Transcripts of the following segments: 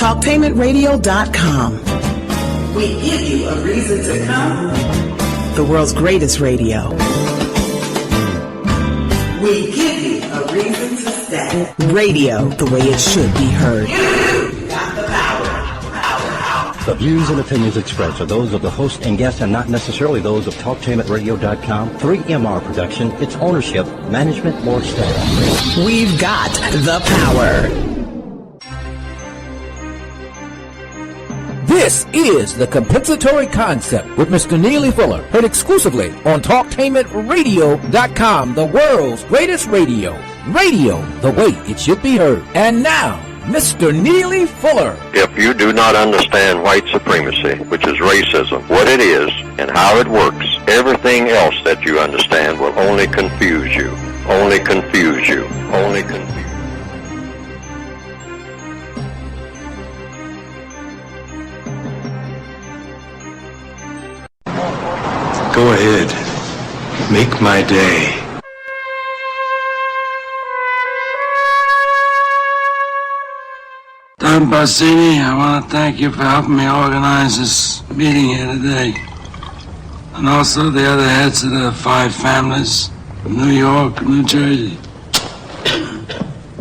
Talktainmentradio.com. We give you a reason to come. The world's greatest radio. We give you a reason to stay. Radio the way it should be heard. You got the power. The views and opinions expressed are those of the host and guests and not necessarily those of Talktainmentradio.com, 3MR Production, its ownership, management, or staff. We've got the power. This is the Compensatory Concept with Mr. Neely Fuller, heard exclusively on TalkTainmentRadio.com, the world's greatest radio. Radio the way it should be heard. And now, Mr. Neely Fuller. If you do not understand white supremacy, which is racism, what it is and how it works, everything else that you understand will only confuse you. Only confuse you. Only confuse you. Go ahead. Make my day. Don Bassini, I want to thank you for helping me organize this meeting here today. And also the other heads of the 5 families from New York and New Jersey.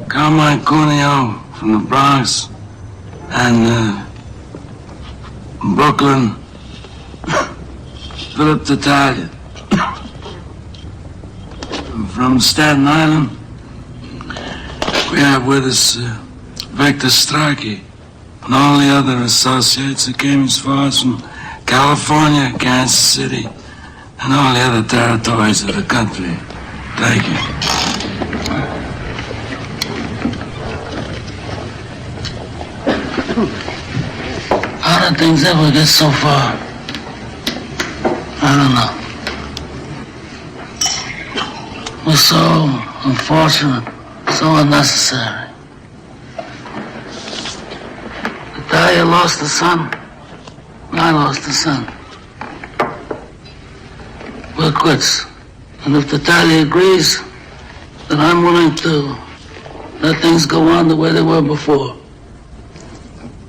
Carmine Cuneo from the Bronx and Brooklyn. Philip Tattaglia from Staten Island. We have with us Victor Starkey and all the other associates that came as far as from California, Kansas City, and all the other territories of the country. Thank you. How did things ever get so far? I don't know. It was so unfortunate, so unnecessary. Talia lost a son. I lost a son. We're quits. And if Talia agrees, then I'm willing to let things go on the way they were before.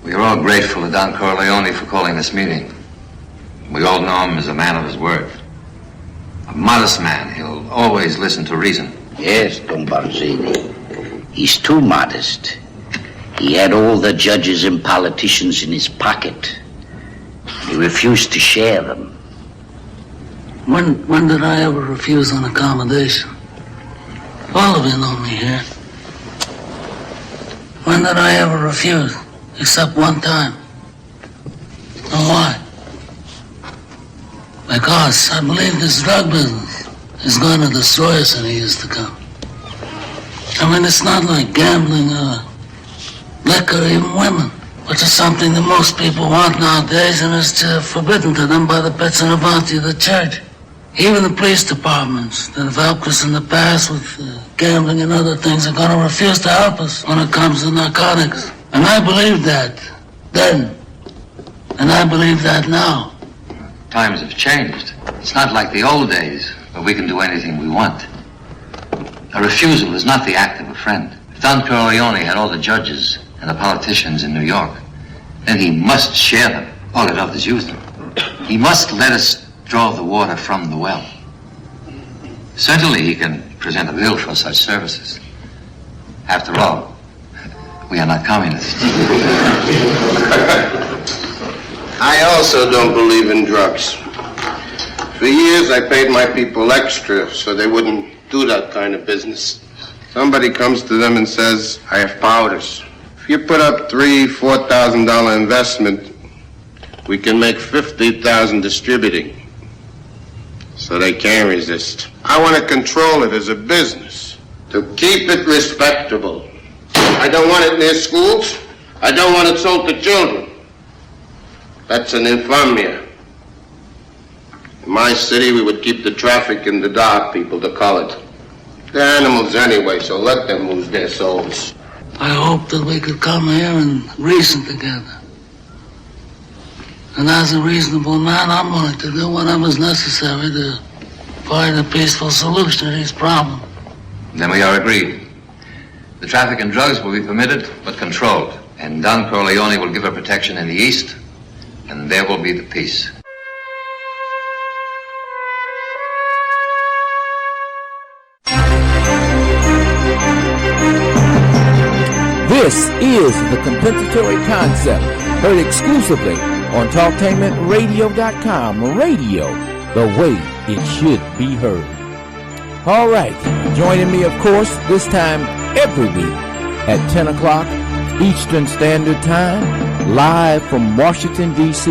We are all grateful to Don Corleone for calling this meeting. We all know him as a man of his word. A modest man. He'll always listen to reason. Yes, Don Barzini. He's too modest. He had all the judges and politicians in his pocket. He refused to share them. When did I ever refuse an accommodation? All of you know me here. When did I ever refuse? Except one time. And why? Because I believe this drug business is going to destroy us in the years to come. I mean, it's not like gambling or liquor or even women, which is something that most people want nowadays and is forbidden to them by the bits and the bounty of the church. Even the police departments that have helped us in the past with gambling and other things are going to refuse to help us when it comes to narcotics. And I believed that then, and I believe that now. Times have changed. It's not like the old days where we can do anything we want. A refusal is not the act of a friend. If Don Corleone had all the judges and the politicians in New York, then he must share them. All it does is use them. He must let us draw the water from the well. Certainly he can present a bill for such services. After all, we are not communists. I also don't believe in drugs. For years I paid my people extra so they wouldn't do that kind of business. Somebody comes to them and says, I have powders. If you put up $3,000, $4,000 investment, we can make $50,000 distributing. So they can't resist. I want to control it as a business, to keep it respectable. I don't want it near schools. I don't want it sold to children. That's an infamia. In my city, we would keep the traffic in the dark, people, to call it. They're animals anyway, so let them lose their souls. I hope that we could come here and reason together. And as a reasonable man, I'm willing to do whatever's necessary to find a peaceful solution to these problems. Then we are agreed. The traffic in drugs will be permitted, but controlled. And Don Corleone will give her protection in the East, and there will be the peace. This is the Compensatory Concept, heard exclusively on TalkTainmentRadio.com. Radio, the way it should be heard. All right, joining me, of course, this time every week at 10 o'clock Eastern Standard Time, live from Washington, D.C.,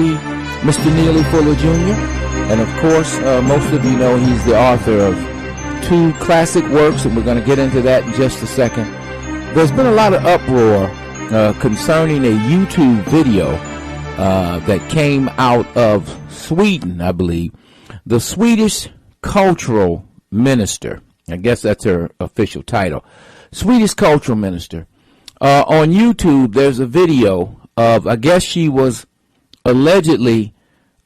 Mr. Neely Fuller Jr. And, of course, most of you know he's the author of 2 classic works, and we're going to get into that in just a second. There's been a lot of uproar concerning a YouTube video that came out of Sweden, I believe. The Swedish cultural minister, I guess that's her official title, Swedish cultural minister. On YouTube, there's a video of, I guess she was allegedly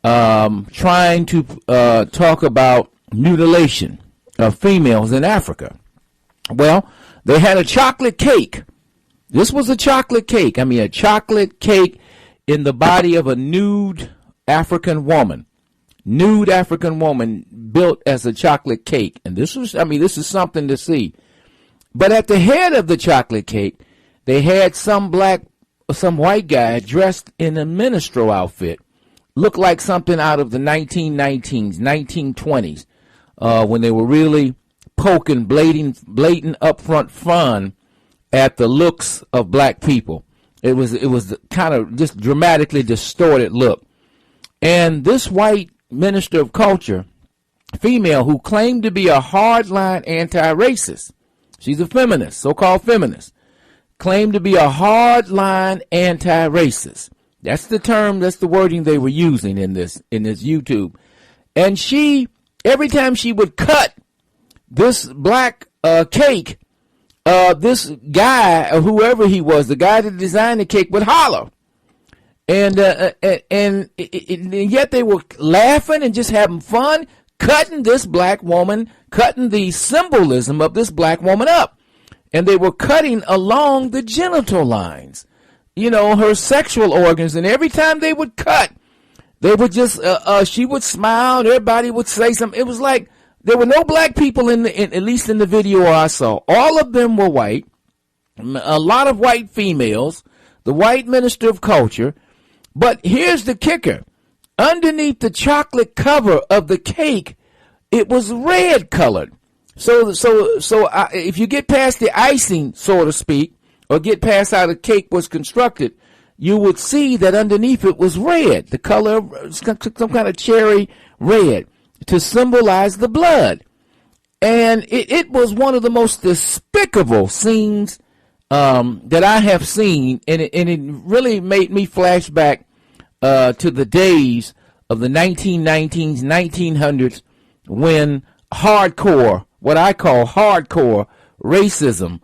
trying to talk about mutilation of females in Africa. Well, they had a chocolate cake. This was a chocolate cake. I mean, a chocolate cake in the body of a nude African woman. Nude African woman built as a chocolate cake. And this was, I mean, this is something to see. But at the head of the chocolate cake, they had some white guy dressed in a minstrel outfit. Looked like something out of the 1919s, 1920s, when they were really poking blatant upfront fun at the looks of black people. It was kind of just dramatically distorted look. And this white minister of culture, female, who claimed to be a hardline anti-racist, she's a feminist, so-called feminist, claimed to be a hardline anti-racist. That's the term, that's the wording they were using in this YouTube. And she, every time she would cut this black cake, this guy, or whoever he was, the guy that designed the cake, would holler. And yet they were laughing and just having fun, cutting this black woman, cutting the symbolism of this black woman up. And they were cutting along the genital lines, you know, her sexual organs. And every time they would cut, they would just, she would smile, and everybody would say something. It was like there were no black people at least in the video I saw. All of them were white, a lot of white females, the white minister of culture. But here's the kicker. Underneath the chocolate cover of the cake, it was red colored. So if you get past the icing, so to speak, or get past how the cake was constructed, you would see that underneath it was red, the color of some kind of cherry red, to symbolize the blood. And it was one of the most despicable scenes that I have seen, and it really made me flash back to the days of the 1919s, 1900s, when hardcore, what I call hardcore racism,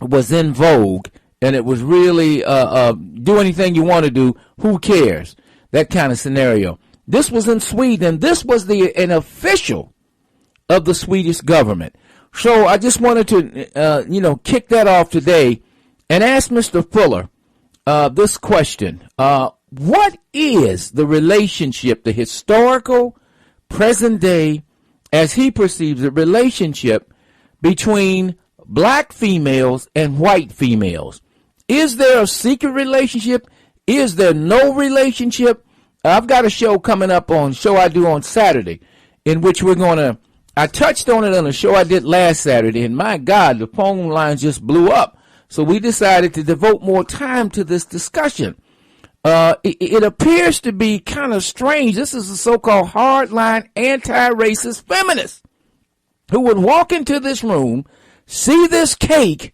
was in vogue, and it was really do anything you want to do, who cares, that kind of scenario. This was in Sweden. This was an official of the Swedish government. So I just wanted to kick that off today and ask Mr. Fuller this question. What is the relationship, the historical, present day, as he perceives it, relationship between black females and white females? Is there a secret relationship? Is there no relationship? I've got a show coming up on show I do on Saturday, in which I touched on it on a show I did last Saturday, and my God, the phone lines just blew up. So we decided to devote more time to this discussion. It appears to be kind of strange. This is a so-called hardline anti-racist feminist who would walk into this room, see this cake,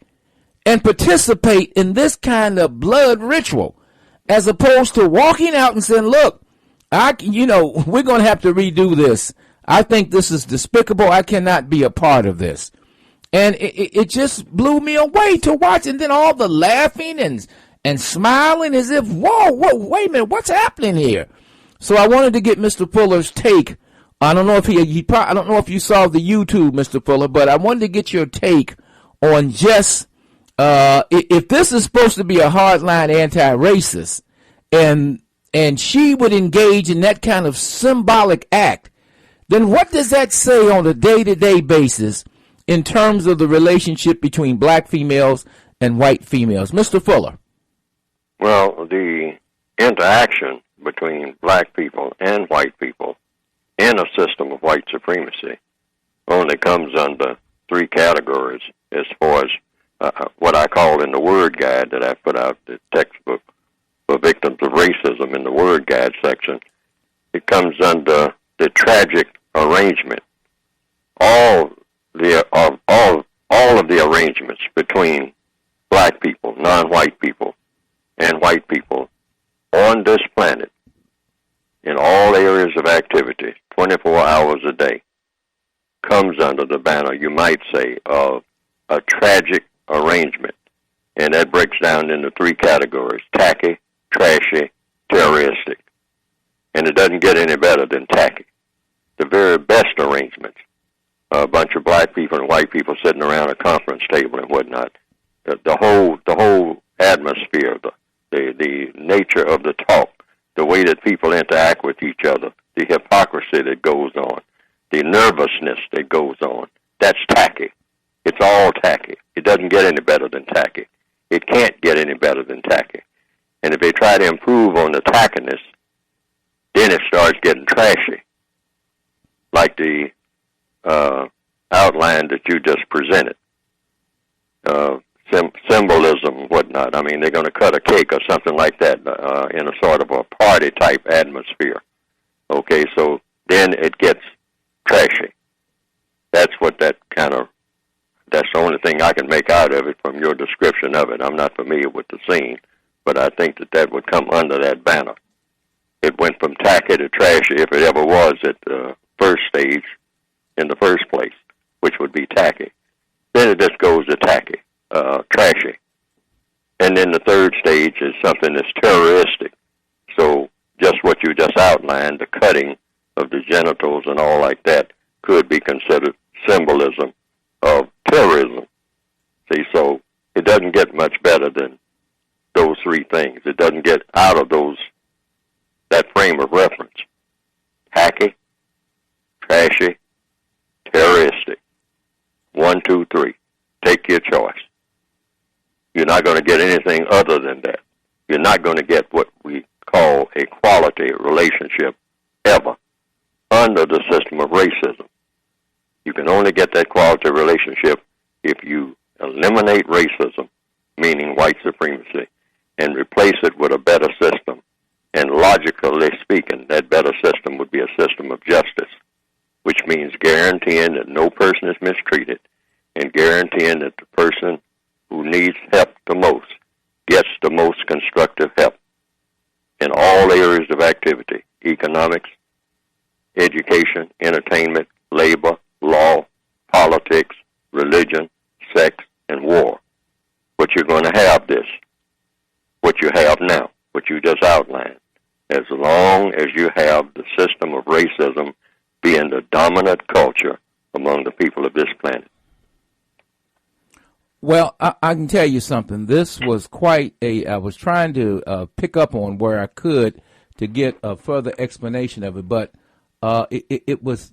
and participate in this kind of blood ritual, as opposed to walking out and saying, look, we're going to have to redo this. I think this is despicable. I cannot be a part of this. And it just blew me away to watch. And then all the laughing and smiling as if, whoa, wait a minute, what's happening here? So I wanted to get Mr. Fuller's take. I don't know if I don't know if you saw the YouTube, Mr. Fuller, but I wanted to get your take on just if this is supposed to be a hardline anti-racist, and she would engage in that kind of symbolic act, then what does that say on a day-to-day basis in terms of the relationship between black females and white females? Mr. Fuller. Well, the interaction between black people and white people in a system of white supremacy only comes under three categories as far as what I call in the word guide that I put out, the textbook for victims of racism in the word guide section. It comes under the tragic arrangement. All of the arrangements between black people, non-white people, and white people on this planet in all areas of activity, 24 hours a day, comes under the banner, you might say, of a tragic arrangement. And that breaks down into three categories: tacky, trashy, terroristic. And it doesn't get any better than tacky. The very best arrangements, a bunch of black people and white people sitting around a conference table and whatnot. The whole atmosphere, the nature of the talk, the way that people interact with each other, the hypocrisy that goes on, the nervousness that goes on, that's tacky. It's all tacky. It doesn't get any better than tacky. It can't get any better than tacky. And if they try to improve on the tackiness, then it starts getting trashy, like the outline that you just presented. Symbolism, whatnot. I mean, they're going to cut a cake or something like that in a sort of a party-type atmosphere. Okay, so then it gets trashy. That's what that's the only thing I can make out of it from your description of it. I'm not familiar with the scene, but I think that would come under that banner. It went from tacky to trashy, if it ever was at the first stage in the first place, which would be tacky. Then it just goes to tacky, trashy. And then the third stage is something that's terroristic. So just what you just outlined, the cutting of the genitals and all like that, could be considered symbolism of terrorism. See, so it doesn't get much better than those three things. It doesn't get out of that frame of reference. Tacky, trashy, terroristic. 1, 2, 3. Take your choice. You're not going to get anything other than that. You're not going to get what we call a quality relationship ever under the system of racism. You can only get that quality relationship if you eliminate racism, meaning white supremacy, and replace it with a better system. And logically speaking, that better system would be a system of justice, which means guaranteeing that no person is mistreated and guaranteeing that the person who needs help the most gets the most constructive help in all areas of activity: economics, education, entertainment, labor, law, politics, religion, sex, and war. But you're going to have this, what you have now, what you just outlined, as long as you have the system of racism being the dominant culture among the people of this planet. Well, I can tell you something. This was I was trying to pick up on where I could to get a further explanation of it, but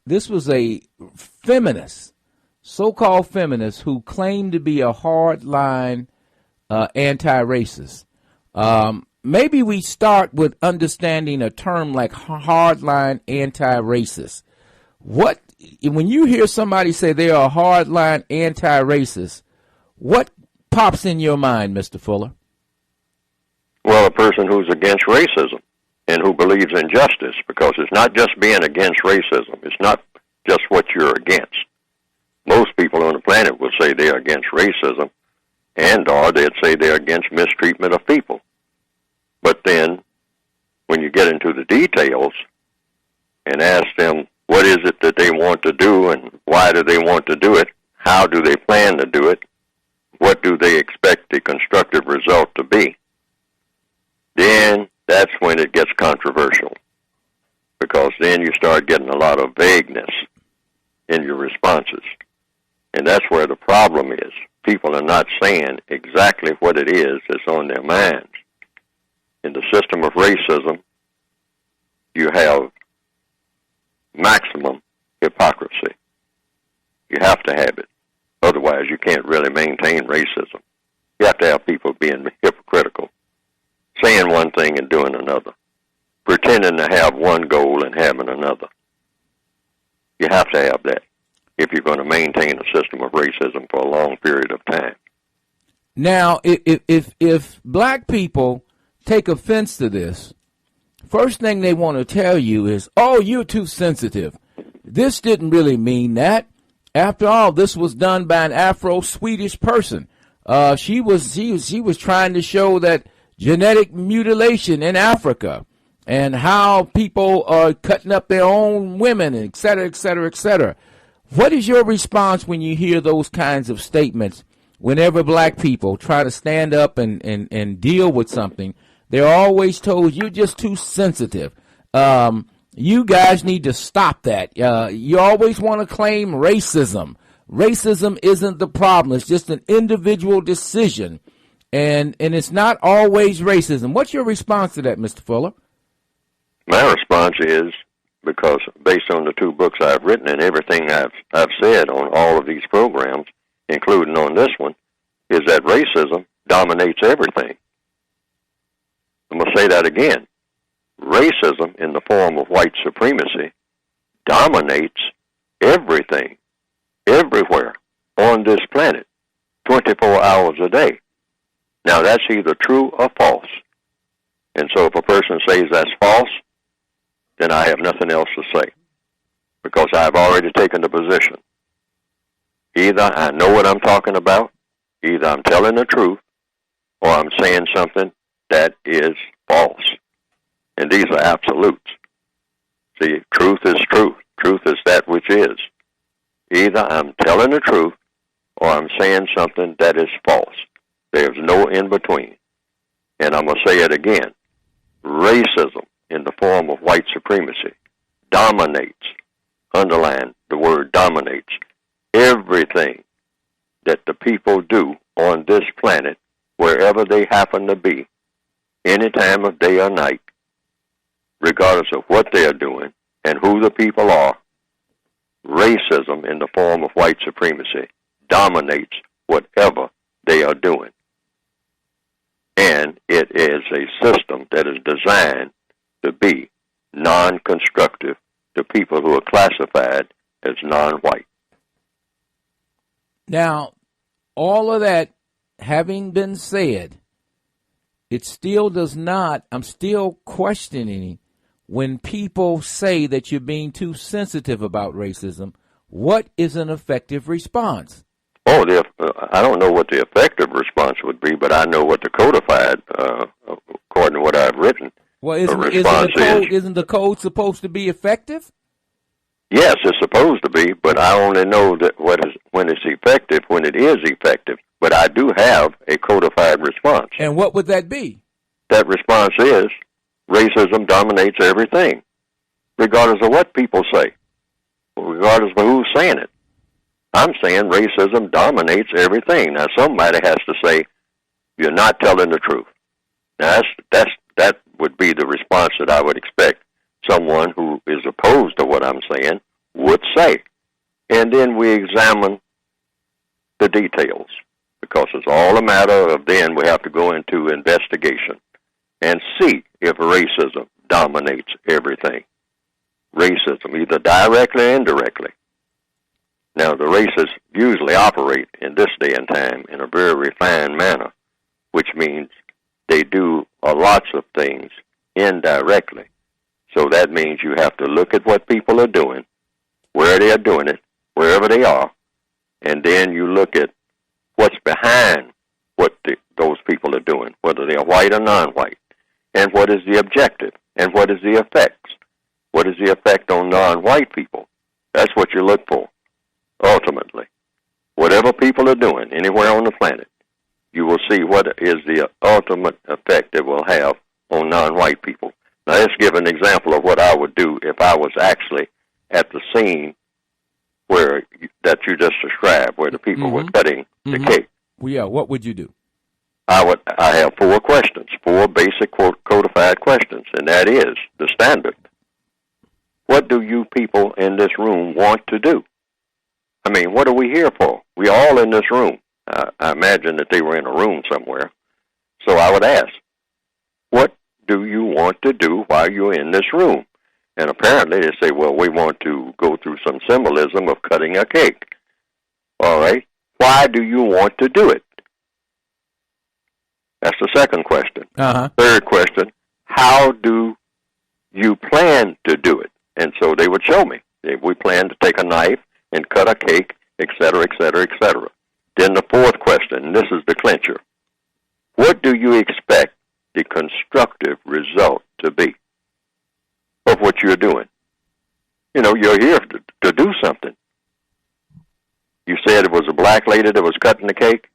this was a feminist, so-called feminist, who claimed to be a hardline anti-racist. Maybe we start with understanding a term like hardline anti-racist. When you hear somebody say they are a hardline anti-racist, what pops in your mind, Mr. Fuller? Well, a person who's against racism and who believes in justice, because it's not just being against racism. It's not just what you're against. Most people on the planet will say they're against racism, or they'd say they're against mistreatment of people. But then, when you get into the details and ask them what is it that they want to do and why do they want to do it, how do they plan to do it, what do they expect the constructive result to be, then that's when it gets controversial, because then you start getting a lot of vagueness in your responses. And that's where the problem is. people are not saying exactly what it is that's on their minds. In the system of racism, you have maximum hypocrisy. You have to have it. Otherwise, you can't really maintain racism. You have to have people being hypocritical, saying one thing and doing another, pretending to have one goal and having another. You have to have that if you're going to maintain a system of racism for a long period of time. Now, if black people take offense to this, first thing they want to tell you is, oh, you're too sensitive. This didn't really mean that. After all, this was done by an Afro-Swedish person. She was trying to show that genetic mutilation in Africa and how people are cutting up their own women, et cetera, et cetera, et cetera. What is your response when you hear those kinds of statements? Whenever black people try to stand up and deal with something, they're always told, you're just too sensitive. You guys need to stop that. You always want to claim racism. Racism isn't the problem. It's just an individual decision. And it's not always racism. What's your response to that, Mr. Fuller? My response is, because based on the 2 books I've written and everything I've said on all of these programs, including on this one, is that racism dominates everything. I'm going to say that again. Racism in the form of white supremacy dominates everything, everywhere on this planet, 24 hours a day. Now, that's either true or false. And so if a person says that's false, then I have nothing else to say, because I've already taken the position. Either I know what I'm talking about, either I'm telling the truth, or I'm saying something that is false. And these are absolutes. See, truth is truth. Truth is that which is. Either I'm telling the truth or I'm saying something that is false. There's no in between. And I'm going to say it again. Racism in the form of white supremacy dominates, underline the word dominates, everything that the people do on this planet, wherever they happen to be, any time of day or night, regardless of what they're doing and who the people are. Racism in the form of white supremacy dominates whatever they are doing. And it is a system that is designed to be non-constructive to people who are classified as non-white. Now, all of that having been said, it still does not, I'm still questioning when people say that you're being too sensitive about racism. What is an effective response? Oh, I don't know what the effective response would be, but I know what the codified, according to what I've written, well, isn't the code supposed to be effective? Yes, it's supposed to be, but I only know that when it's effective, when it is effective. But I do have a codified response. And what would that be? That response is, racism dominates everything, regardless of what people say, regardless of who's saying it. I'm saying racism dominates everything. Now, somebody has to say, you're not telling the truth. Now, that would be the response that I would expect someone who is opposed to what I'm saying would say. And then we examine the details, because it's all a matter of then we have to go into investigation and see if racism dominates everything. Racism, either directly or indirectly. Now, the racists usually operate in this day and time in a very refined manner, which means they do lots of things indirectly. So that means you have to look at what people are doing, where they are doing it, wherever they are, and then you look at what's behind what those people are doing, whether they are white or non-white, and what is the objective, and what is the effects. What is the effect on non-white people? That's what you look for, ultimately. Whatever people are doing anywhere on the planet, you will see what is the ultimate effect it will have on non-white people. Now, let's give an example of what I would do if I was actually at the scene that you just described, where the people were cutting the cake. Well, yeah, what would you do? I have 4 questions, 4 basic codified questions, and that is the standard. What do you people in this room want to do? I mean, what are we here for? We all in this room. I imagine that they were in a room somewhere. So I would ask, what do you want to do while you're in this room? And apparently they say, well, we want to go through some symbolism of cutting a cake. All right. Why do you want to do it? That's the second question. Third question, how do you plan to do it? And so they would show me. We plan to take a knife and cut a cake, et cetera, et cetera, et cetera. Then the fourth question, and this is the clincher. What do you expect the constructive result to be of what you're doing? You know, you're here to do something. You said it was a black lady that was cutting the cake?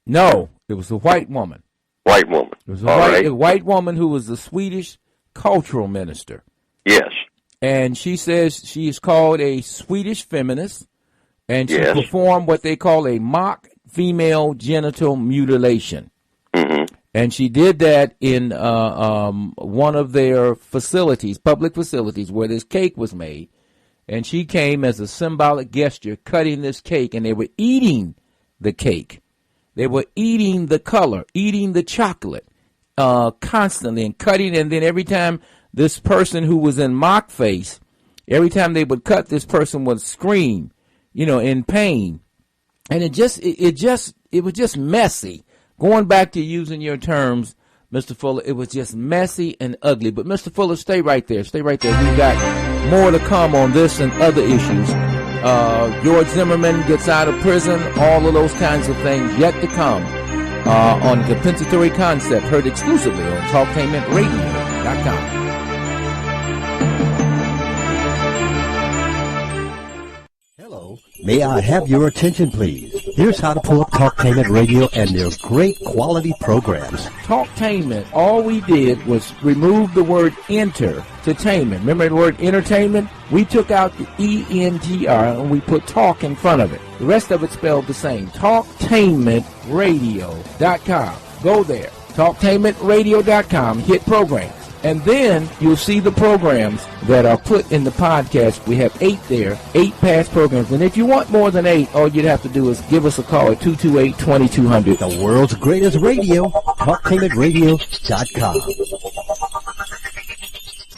No, it was a white woman. White woman. It was a white woman who was a Swedish cultural minister. Yes. And she says she is called a Swedish feminist, and she performed what they call a mock female genital mutilation. Mm-hmm. And she did that in one of their facilities, public facilities, where this cake was made. And she came as a symbolic gesture, cutting this cake, and they were eating the cake. They were eating the color, eating the chocolate constantly and cutting. And then every time this person who was in mock face, every time they would cut, this person would scream, you know, in pain. And it was just messy. Going back to using your terms, Mr. Fuller, it was just messy and ugly. But Mr. Fuller, stay right there. Stay right there. We've got more to come on this and other issues. George Zimmerman gets out of prison, all of those kinds of things yet to come on Compensatory Concept, heard exclusively on TalkTainmentRadio.com. May I have your attention, please? Here's how to pull up Talktainment Radio and their great quality programs. Talktainment, all we did was remove the word entertainment. Remember the word entertainment? We took out the E-N-T-R and we put talk in front of it. The rest of it spelled the same. TalkTainmentRadio.com. Go there. TalkTainmentRadio.com. Hit programs. And then you'll see the programs that are put in the podcast. We have 8 there, 8 past programs. And if you want more than 8, all you'd have to do is give us a call at 228-2200. The world's greatest radio, TalkTainmentRadio.com.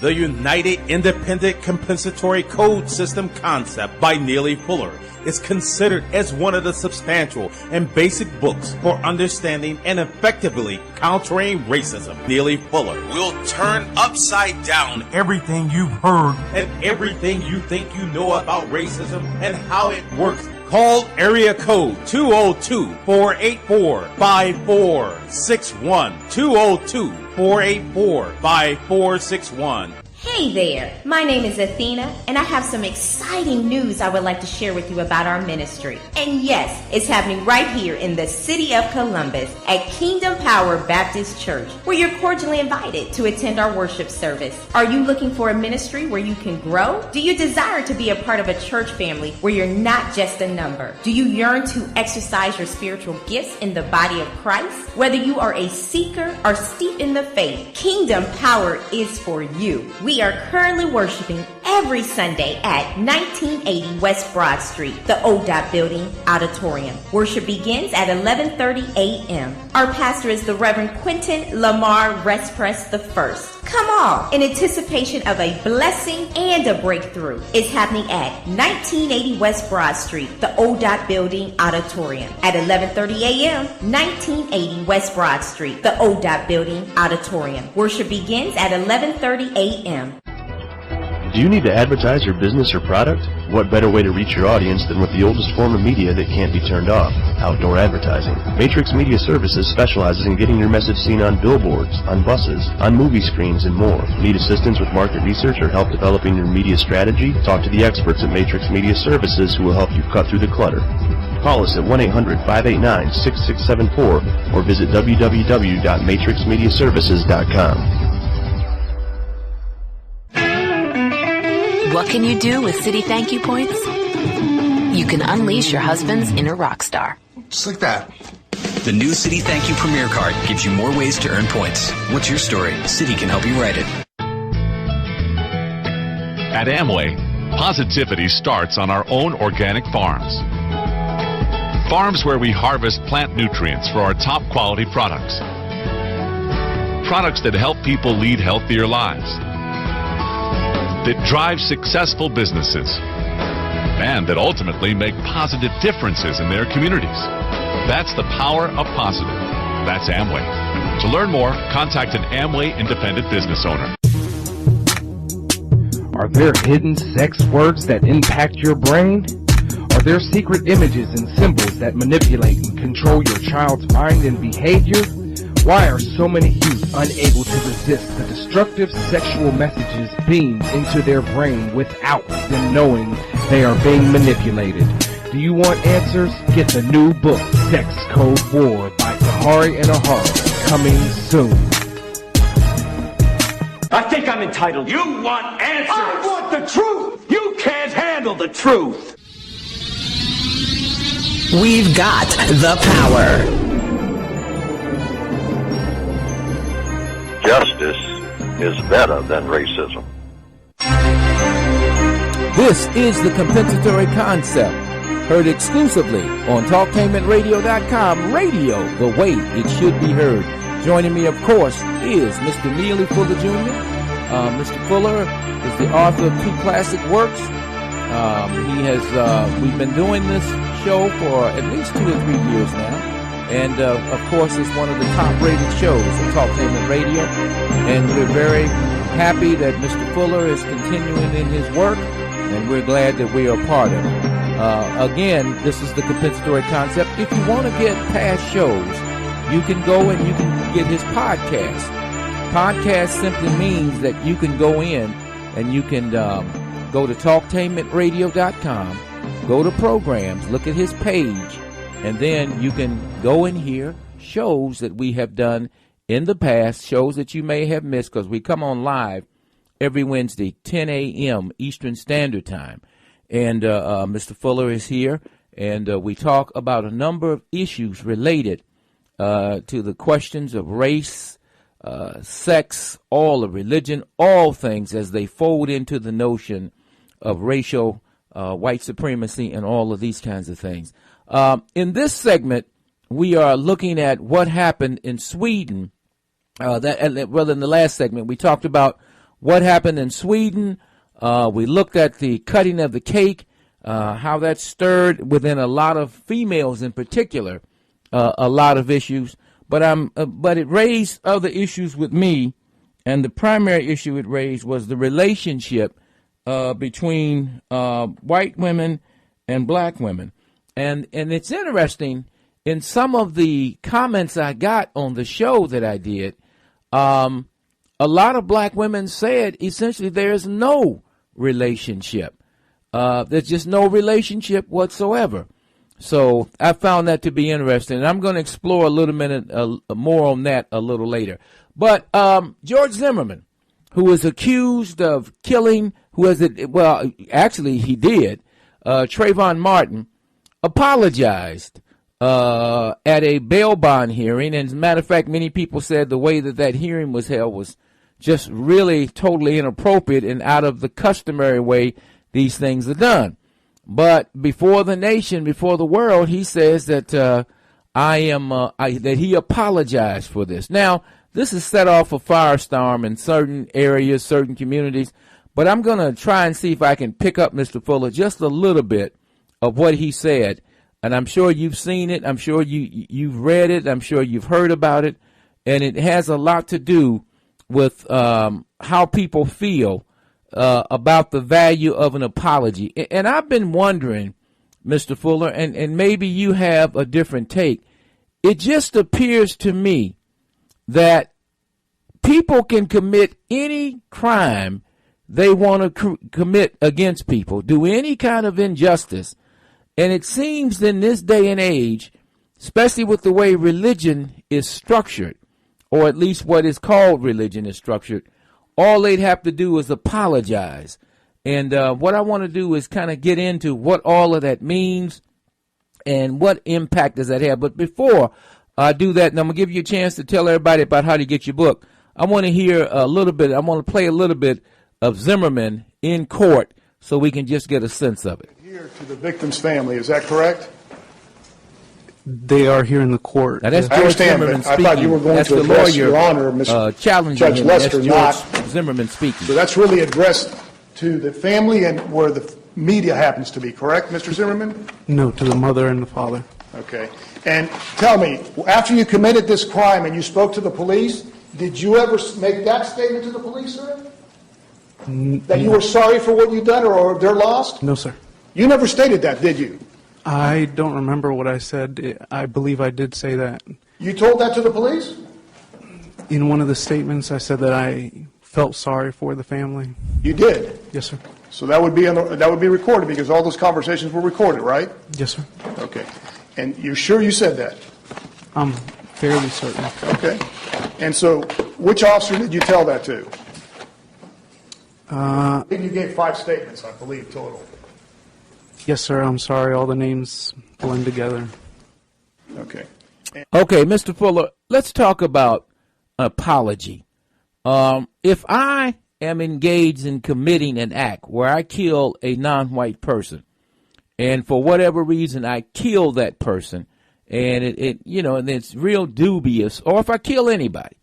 The United Independent Compensatory Code System concept by Neely Fuller is considered as one of the substantial and basic books for understanding and effectively countering racism. Neely Fuller will turn upside down everything you've heard and everything you think you know about racism and how it works. Call area code 202-484-5461. 202-484-5461. Hey there, my name is Athena, and I have some exciting news I would like to share with you about our ministry. And yes, it's happening right here in the city of Columbus at Kingdom Power Baptist Church, where you're cordially invited to attend our worship service. Are you looking for a ministry where you can grow? Do you desire to be a part of a church family where you're not just a number? Do you yearn to exercise your spiritual gifts in the body of Christ? Whether you are a seeker or steeped in the faith, Kingdom Power is for you. We are currently worshiping every Sunday at 1980 West Broad Street, the ODOT Building Auditorium. Worship begins at 11:30 a.m. Our pastor is the Reverend Quentin Lamar Respress I. Come on, in anticipation of a blessing and a breakthrough. It's happening at 1980 West Broad Street, the ODOT Building Auditorium. At 11:30 a.m., 1980 West Broad Street, the ODOT Building Auditorium. Worship begins at 11:30 a.m. Do you need to advertise your business or product? What better way to reach your audience than with the oldest form of media that can't be turned off, outdoor advertising. Matrix Media Services specializes in getting your message seen on billboards, on buses, on movie screens, and more. Need assistance with market research or help developing your media strategy? Talk to the experts at Matrix Media Services who will help you cut through the clutter. Call us at 1-800-589-6674 or visit www.matrixmediaservices.com. What can you do with City Thank You Points? You can unleash your husband's inner rock star. Just like that. The new Citi Thank You Premier Card gives you more ways to earn points. What's your story? Citi can help you write it. At Amway, positivity starts on our own organic farms. Farms where we harvest plant nutrients for our top quality products. Products that help people lead healthier lives. That drive successful businesses. And that ultimately make positive differences in their communities. That's the power of positive. That's Amway. To learn more, contact an Amway independent business owner. Are there hidden sex words that impact your brain? Are there secret images and symbols that manipulate and control your child's mind and behavior? Why are so many youth unable to resist the destructive sexual messages beamed into their brain without them knowing they are being manipulated? Do you want answers? Get the new book, Sex Code War by Kahari and Ahara, coming soon. I think I'm entitled. You want answers? I want the truth! You can't handle the truth! We've got the power. Justice is better than racism. This is the Compensatory Concept, heard exclusively on TalkTainmentRadio.com. Radio, the way it should be heard. Joining me, of course, is Mr. Neely Fuller Jr. Mr. Fuller is the author of 2 classic works. We've been doing this show for at least 2 or 3 years now. And, of course, it's one of the top-rated shows on Talktainment Radio. And we're very happy that Mr. Fuller is continuing in his work, and we're glad that we are part of it. Again, this is the Compensatory Concept. If you want to get past shows, you can go and you can get his podcast. Podcast simply means that you can go in and you can go to TalkTainmentRadio.com, go to programs, look at his page, and then you can go and hear shows that we have done in the past, shows that you may have missed, because we come on live every Wednesday, 10 a.m. Eastern Standard Time. And Mr. Fuller is here, and we talk about a number of issues related to the questions of race, sex, all of religion, all things as they fold into the notion of racial white supremacy and all of these kinds of things. In this segment, we are looking at what happened in Sweden. In the last segment, we talked about what happened in Sweden. We looked at the cutting of the cake, how that stirred within a lot of females in particular, a lot of issues. But it raised other issues with me, and the primary issue it raised was the relationship between white women and black women. And it's interesting, in some of the comments I got on the show that I did, a lot of black women said essentially there's no relationship. There's just no relationship whatsoever. So I found that to be interesting, and I'm going to explore a little minute more on that a little later. But George Zimmerman, who was accused of killing, actually he did, Trayvon Martin, apologized at a bail bond hearing. And as a matter of fact, many people said the way that hearing was held was just really totally inappropriate and out of the customary way these things are done. But before the nation, before the world, he says that that he apologized for this. Now, this has set off a firestorm in certain areas, certain communities. But I'm going to try and see if I can pick up Mr. Fuller just a little bit of what he said. And I'm sure you've seen it. I'm sure you've read it. I'm sure you've heard about it. And it has a lot to do with how people feel about the value of an apology. And I've been wondering, Mr. Fuller, and maybe you have a different take. It just appears to me that people can commit any crime they want to commit against people, do any kind of injustice. And it seems in this day and age, especially with the way religion is structured, or at least what is called religion is structured, all they'd have to do is apologize. And what I want to do is kind of get into what all of that means and what impact does that have. But before do that, and I'm going to give you a chance to tell everybody about how to get your book. I want to hear a little bit. I want to play a little bit of Zimmerman in court so we can just get a sense of it. Here to the victim's family, is that correct? They are here in the court. Now that's I George understand, Zimmerman but I speaking. thought you were going That's to the address lawyer, Your Honor, challenging Judge him. Lester, That's George not Zimmerman speaking. So that's really addressed to the family and where the media happens to be, correct, Mr. Zimmerman? No, to the mother and the father. Okay. And tell me, after you committed this crime and you spoke to the police, did you ever make that statement to the police, sir? That you were sorry for what you've done or they're lost? No, sir. You never stated that, did you? I don't remember what I said. I believe I did say that. You told that to the police? In one of the statements, I said that I felt sorry for the family. You did? Yes, sir. So that would be recorded because all those conversations were recorded, right? Yes, sir. Okay. And you're sure you said that? I'm fairly certain. Okay. And so which officer did you tell that to? You gave 5 statements, I believe, total. Yes, sir. I'm sorry. All the names blend together. Okay. Okay, Mr. Fuller, let's talk about apology. If I am engaged in committing an act where I kill a non-white person, and for whatever reason I kill that person, and and it's real dubious, or if I kill anybody,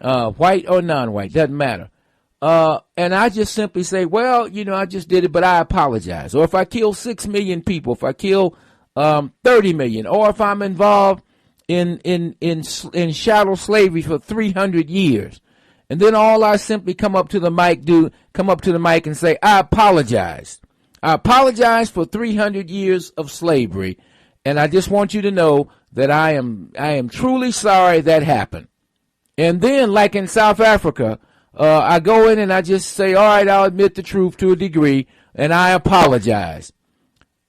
white or non-white, doesn't matter. And I just simply say, well, I just did it, but I apologize. Or if I kill 6 million people, if I kill 30 million, or if I'm involved in chattel slavery for 300 years, and then all I simply come up to the mic and say, I apologize. I apologize for 300 years of slavery, and I just want you to know that I am truly sorry that happened. And then, like in South Africa, I go in and I just say, all right, I'll admit the truth to a degree, and I apologize.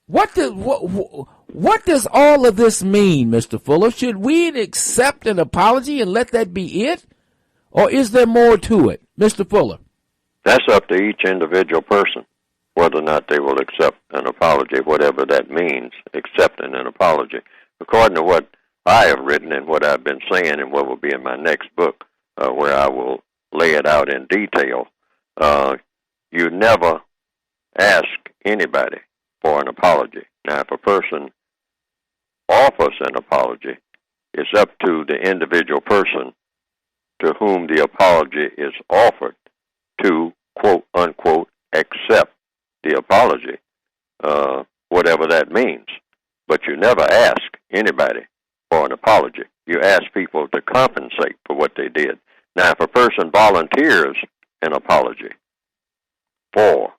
What does all of this mean, Mr. Fuller? Should we accept an apology and let that be it? Or is there more to it? Mr. Fuller. That's up to each individual person, whether or not they will accept an apology, whatever that means, accepting an apology. According to what I have written and what I've been saying and what will be in my next book, where I will lay it out in detail, you never ask anybody for an apology. Now, if a person offers an apology, it's up to the individual person to whom the apology is offered to, quote, unquote, accept the apology, whatever that means. But you never ask anybody for an apology. You ask people to compensate for what they did. Now, if a person volunteers an apology for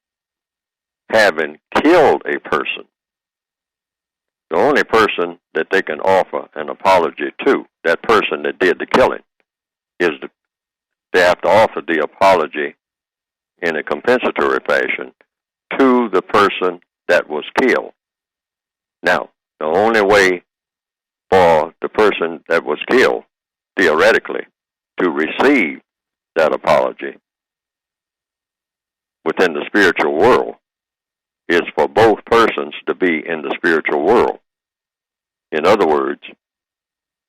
having killed a person, the only person that they can offer an apology to, that person that did the killing, is they have to offer the apology in a compensatory fashion to the person that was killed. Now, the only way for the person that was killed, theoretically, to receive that apology within the spiritual world is for both persons to be in the spiritual world. In other words,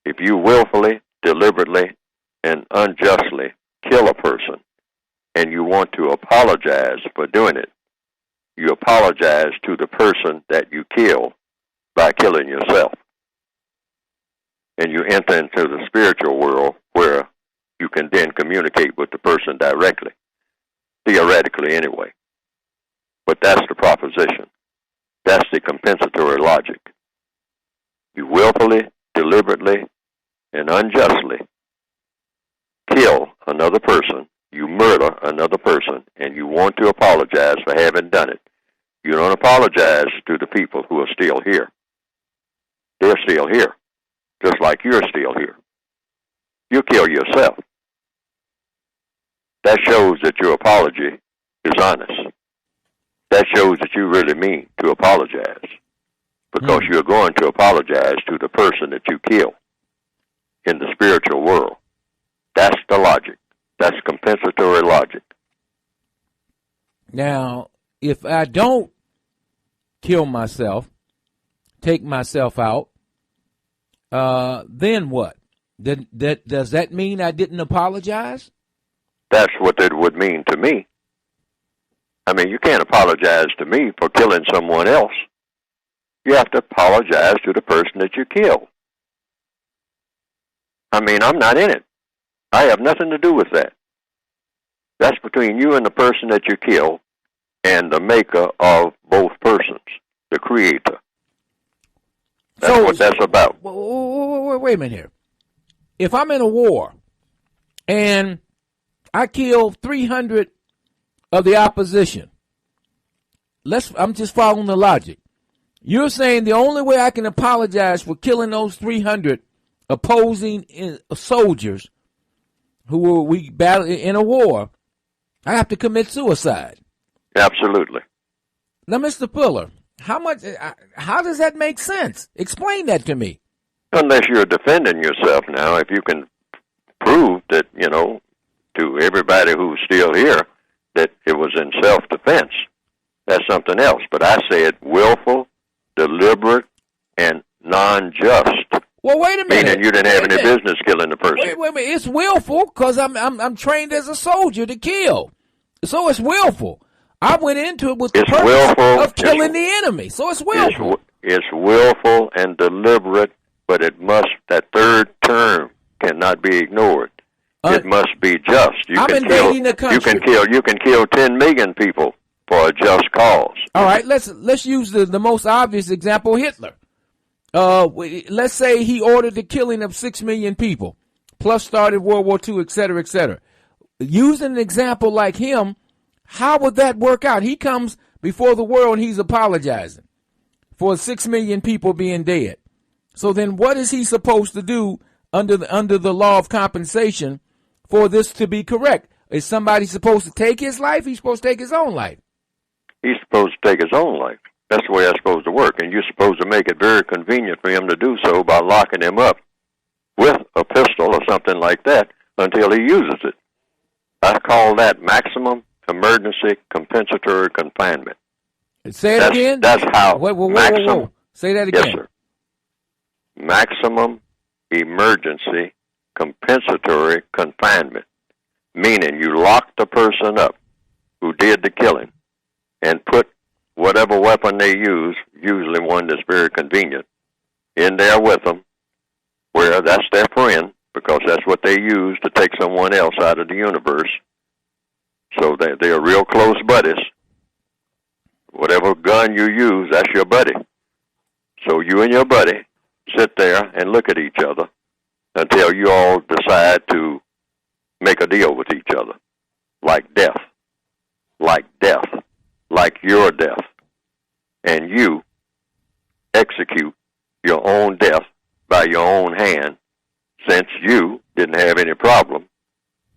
if you willfully, deliberately, and unjustly kill a person and you want to apologize for doing it, you apologize to the person that you kill by killing yourself. And you enter into the spiritual world where you can then communicate with the person directly, theoretically anyway. But that's the proposition. That's the compensatory logic. You willfully, deliberately, and unjustly kill another person, you murder another person, and you want to apologize for having done it. You don't apologize to the people who are still here. They're still here, just like you're still here. You kill yourself. That shows that your apology is honest. That shows that you really mean to apologize, because you're going to apologize to the person that you kill in the spiritual world. That's the logic. That's compensatory logic. Now, if I don't kill myself, take myself out, then what? Does that mean I didn't apologize? That's what it would mean to me. I mean, you can't apologize to me for killing someone else. You have to apologize to the person that you killed. I mean, I'm not in it. I have nothing to do with that. That's between you and the person that you killed and the maker of both persons, the creator. That's what that's about. Wait a minute here. If I'm in a war and I kill 300 of the opposition, I'm just following the logic. You're saying the only way I can apologize for killing those 300 opposing soldiers who we battled in a war, I have to commit suicide. Absolutely. Now, Mr. Fuller, how does that make sense? Explain that to me. Unless you're defending yourself now, if you can prove that, to everybody who's still here, that it was in self-defense, that's something else. But I said willful, deliberate, and non-just. Well, wait a minute. Meaning you didn't have any business killing the person. Wait a minute. It's willful because I'm trained as a soldier to kill. So it's willful. I went into it with the purpose of killing the enemy. So it's willful. It's willful and deliberate, but that third term cannot be ignored. It must be just. I'm invading the country. You can kill 10 million people for a just cause. All right, let's use the most obvious example, Hitler. Let's say he ordered the killing of 6 million people, plus started World War II, et cetera, et cetera. Using an example like him, how would that work out? He comes before the world and he's apologizing for 6 million people being dead. So then what is he supposed to do under the law of compensation for this to be correct? Is somebody supposed to take his life? He's supposed to take his own life. He's supposed to take his own life. That's the way that's supposed to work. And you're supposed to make it very convenient for him to do so by locking him up with a pistol or something like that until he uses it. I call that maximum emergency compensatory confinement. Say it again? That's how. Whoa. Say that again. Yes, sir. Maximum emergency compensatory confinement, meaning you lock the person up who did the killing and put whatever weapon they use, usually one that's very convenient, in there with them, where that's their friend, because that's what they use to take someone else out of the universe. So they're real close buddies. Whatever gun you use, that's your buddy. So you and your buddy sit there and look at each other until you all decide to make a deal with each other, like death, like your death. And you execute your own death by your own hand, since you didn't have any problem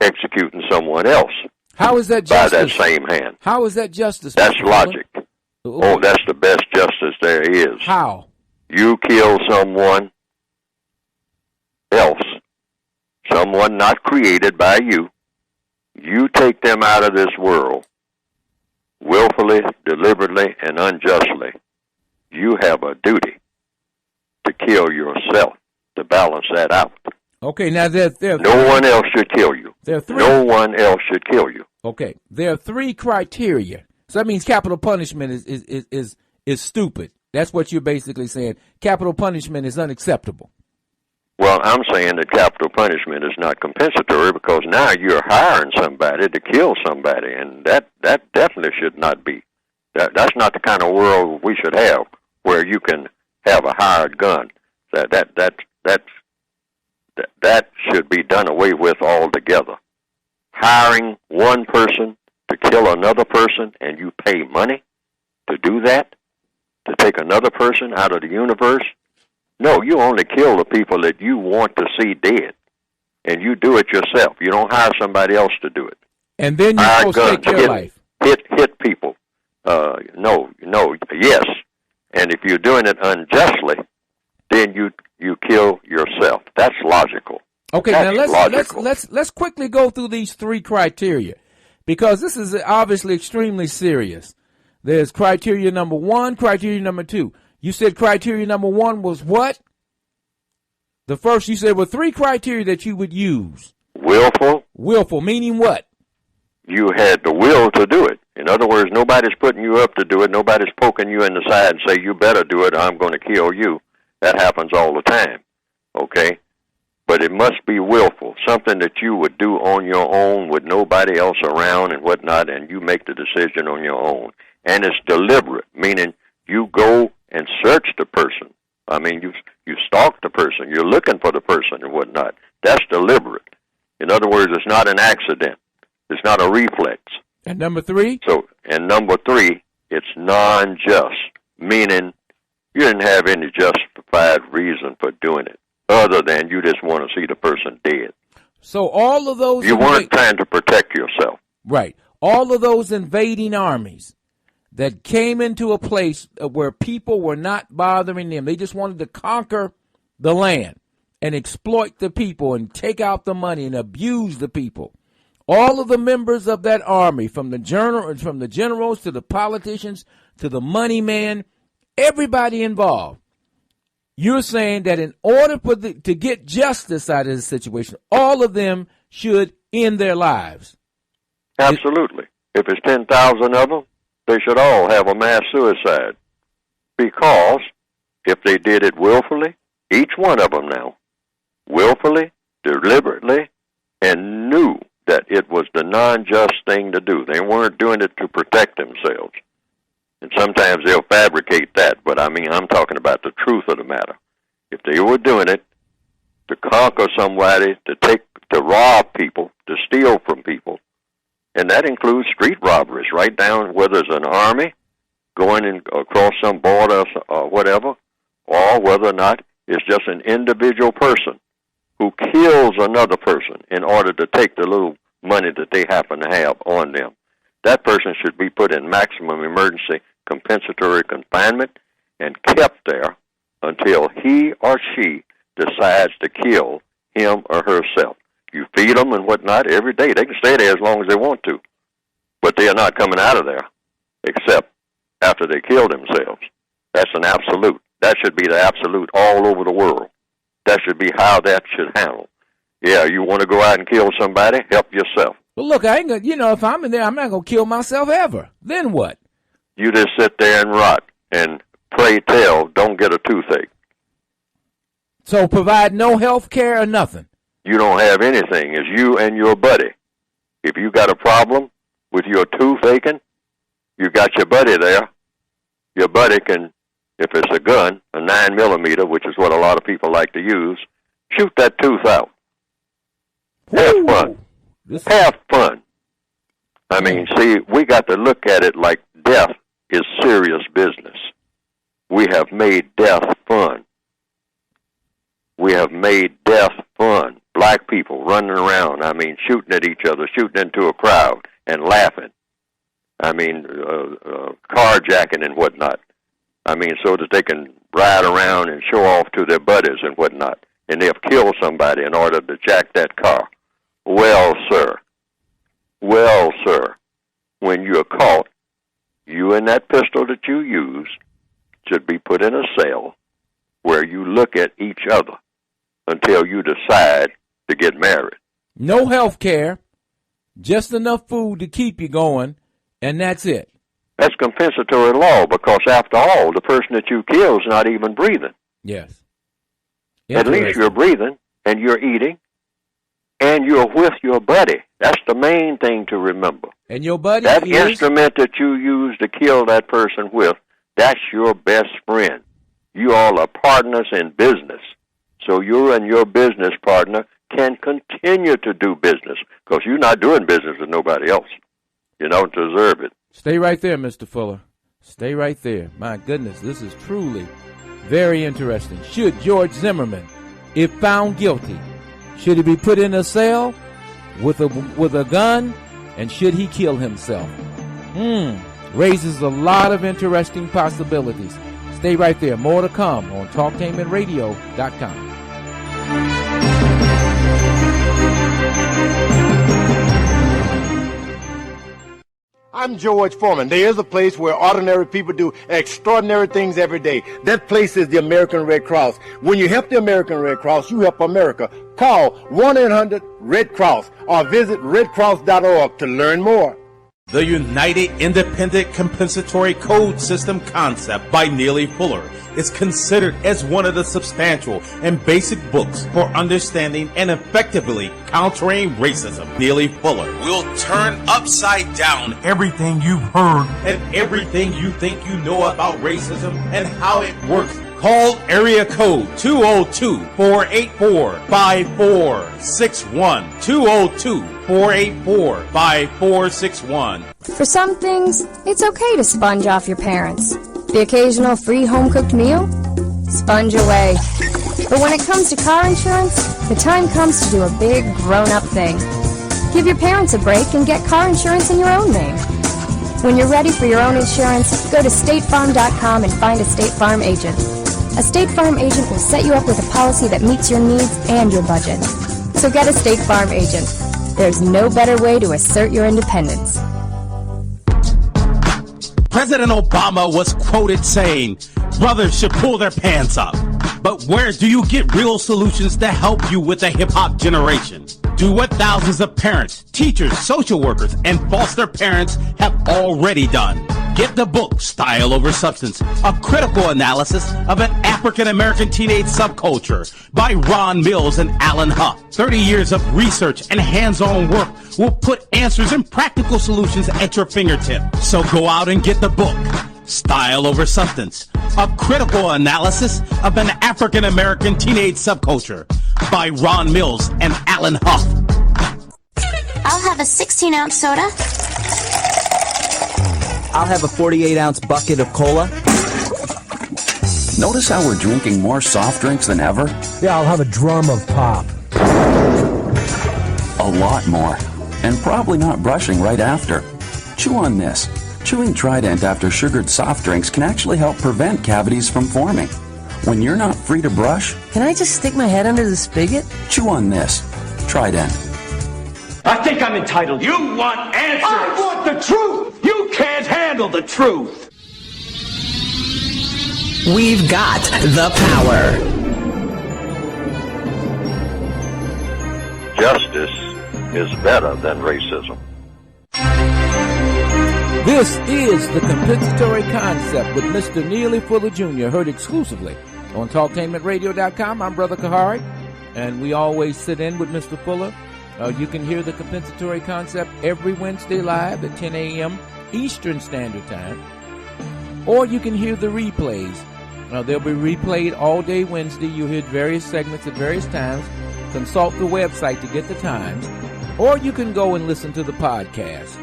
executing someone else. How is that justice? By that same hand. How is that justice? That's logic. Oh, that's the best justice there is. How? You kill someone else, someone not created by you. You take them out of this world willfully, deliberately, and unjustly. You have a duty to kill yourself to balance that out. Okay, now no one else should kill you. No one else should kill you. Okay, there are 3 criteria. So that means capital punishment is stupid. That's what you're basically saying. Capital punishment is unacceptable. Well, I'm saying that capital punishment is not compensatory, because now you're hiring somebody to kill somebody, and that definitely should not be. That's not the kind of world we should have, where you can have a hired gun. That should be done away with altogether. Hiring one person to kill another person, and you pay money to do that, to take another person out of the universe. No, you only kill the people that you want to see dead, and you do it yourself. You don't hire somebody else to do it. And then you're supposed to take their life. Hit people. Yes. And if you're doing it unjustly, then you kill yourself. That's logical. Okay, that's now let's quickly go through these 3 criteria, because this is obviously extremely serious. There's criteria number 1, criteria number 2. You said criteria number 1 was what? The first, you said, were 3 criteria that you would use. Willful. Willful, meaning what? You had the will to do it. In other words, nobody's putting you up to do it. Nobody's poking you in the side and say, you better do it or I'm going to kill you. That happens all the time, okay? But it must be willful, something that you would do on your own with nobody else around and whatnot, and you make the decision on your own. And it's deliberate, meaning you go and search the person. I mean, you stalk the person. You're looking for the person and whatnot. That's deliberate. In other words, it's not an accident. It's not a reflex. And number 3? And number 3, it's non-just, meaning you didn't have any justified reason for doing it, other than you just want to see the person dead. So all of those... You weren't trying to protect yourself. Right. All of those invading armies that came into a place where people were not bothering them. They just wanted to conquer the land and exploit the people and take out the money and abuse the people. All of the members of that army, from the generals to the politicians to the money man, everybody involved. You're saying that in order to get justice out of this situation, all of them should end their lives. Absolutely. If it's 10,000 of them, they should all have a mass suicide. Because if they did it willfully, each one of them now, willfully, deliberately, and knew that it was the non-just thing to do. They weren't doing it to protect themselves. And sometimes they'll fabricate that, but I mean, I'm talking about the truth of the matter. If they were doing it to conquer somebody, to rob people, to steal from people, and that includes street robberies, right down whether it's an army going across some border or whatever, or whether or not it's just an individual person who kills another person in order to take the little money that they happen to have on them. That person should be put in maximum emergency compensatory confinement and kept there until he or she decides to kill him or herself. You feed them and whatnot every day. They can stay there as long as they want to, but they are not coming out of there except after they kill themselves. That's an absolute. That should be the absolute all over the world. That should be how that should handle. Yeah, you want to go out and kill somebody? Help yourself. Well, look, I ain't gonna, if I'm in there, I'm not going to kill myself ever. Then what? You just sit there and rot and pray tell, don't get a toothache. So provide no health care or nothing? You don't have anything. It's you and your buddy. If you got a problem with your tooth aching, you got your buddy there. Your buddy can, if it's a gun, a 9mm, which is what a lot of people like to use, shoot that tooth out. Have fun. Have fun. I mean, see, we got to look at it like death is serious business. We have made death fun. We have made death fun. Black people running around, I mean, shooting at each other, shooting into a crowd and laughing. I mean, carjacking and whatnot. I mean, so that they can ride around and show off to their buddies and whatnot. And they'll kill somebody in order to jack that car. Well, sir, when you're caught, you and that pistol that you used should be put in a cell where you look at each other until you decide to get married. No health care, just enough food to keep you going, and that's it. That's compensatory law because, after all, the person that you kill is not even breathing. Yes. At least you're breathing, and you're eating, and you're with your buddy. That's the main thing to remember. And your buddy that instrument that you use to kill that person with, that's your best friend. You all are partners in business. So you and your business partner can continue to do business because you're not doing business with nobody else. You don't deserve it. Stay right there, Mr. Fuller. Stay right there. My goodness, this is truly very interesting. Should George Zimmerman, if found guilty, should he be put in a cell with a gun, and should he kill himself? Raises a lot of interesting possibilities. Stay right there. More to come on TalkTainmentRadio.com. I'm I'm George Foreman. There is a place where ordinary people do extraordinary things every day. That place is the American Red Cross. When you help the American Red Cross, you help America. Call 1-800-RED-CROSS or visit redcross.org to learn more. The United Independent Compensatory Code System concept by Neely Fuller is considered as one of the substantial and basic books for understanding and effectively countering racism. Neely Fuller will turn upside down everything you've heard and everything you think you know about racism and how it works. Call area code 202-484-5461. 202-484-5461. For some things, it's okay to sponge off your parents. The occasional free home-cooked meal? Sponge away. But when it comes to car insurance, the time comes to do a big grown-up thing. Give your parents a break and get car insurance in your own name. When you're ready for your own insurance, go to statefarm.com and find a State Farm agent. A State Farm agent will set you up with a policy that meets your needs and your budget. So get a State Farm agent. There's no better way to assert your independence. President Obama was quoted saying, brothers should pull their pants up. But where do you get real solutions to help you with the hip-hop generation? Do what thousands of parents, teachers, social workers, and foster parents have already done. Get the book, Style Over Substance, a critical analysis of an African-American teenage subculture by Ron Mills and Alan Huff. 30 years of research and hands-on work will put answers and practical solutions at your fingertips. So go out and get the book, Style Over Substance, a critical analysis of an African-American teenage subculture by Ron Mills and Alan Huff. I'll have a 16-ounce soda. I'll have a 48-ounce bucket of cola. Notice how we're drinking more soft drinks than ever? Yeah, I'll have a drum of pop. A lot more. And probably not brushing right after. Chew on this. Chewing Trident after sugared soft drinks can actually help prevent cavities from forming. When you're not free to brush... Can I just stick my head under the spigot? Chew on this. Trident. I think I'm entitled. You want answers! I want the truth! You can't handle the truth! We've got the power. Justice is better than racism. This is the Compensatory Concept with Mr. Neely Fuller Jr., heard exclusively on TalkTainmentRadio.com. I'm Brother Kahari, and we always sit in with Mr. Fuller. You can hear the Compensatory Concept every Wednesday live at 10 a.m. Eastern Standard Time, or you can hear the replays. They'll be replayed all day Wednesday. You'll hear various segments at various times. Consult the website to get the times, or you can go and listen to the podcast.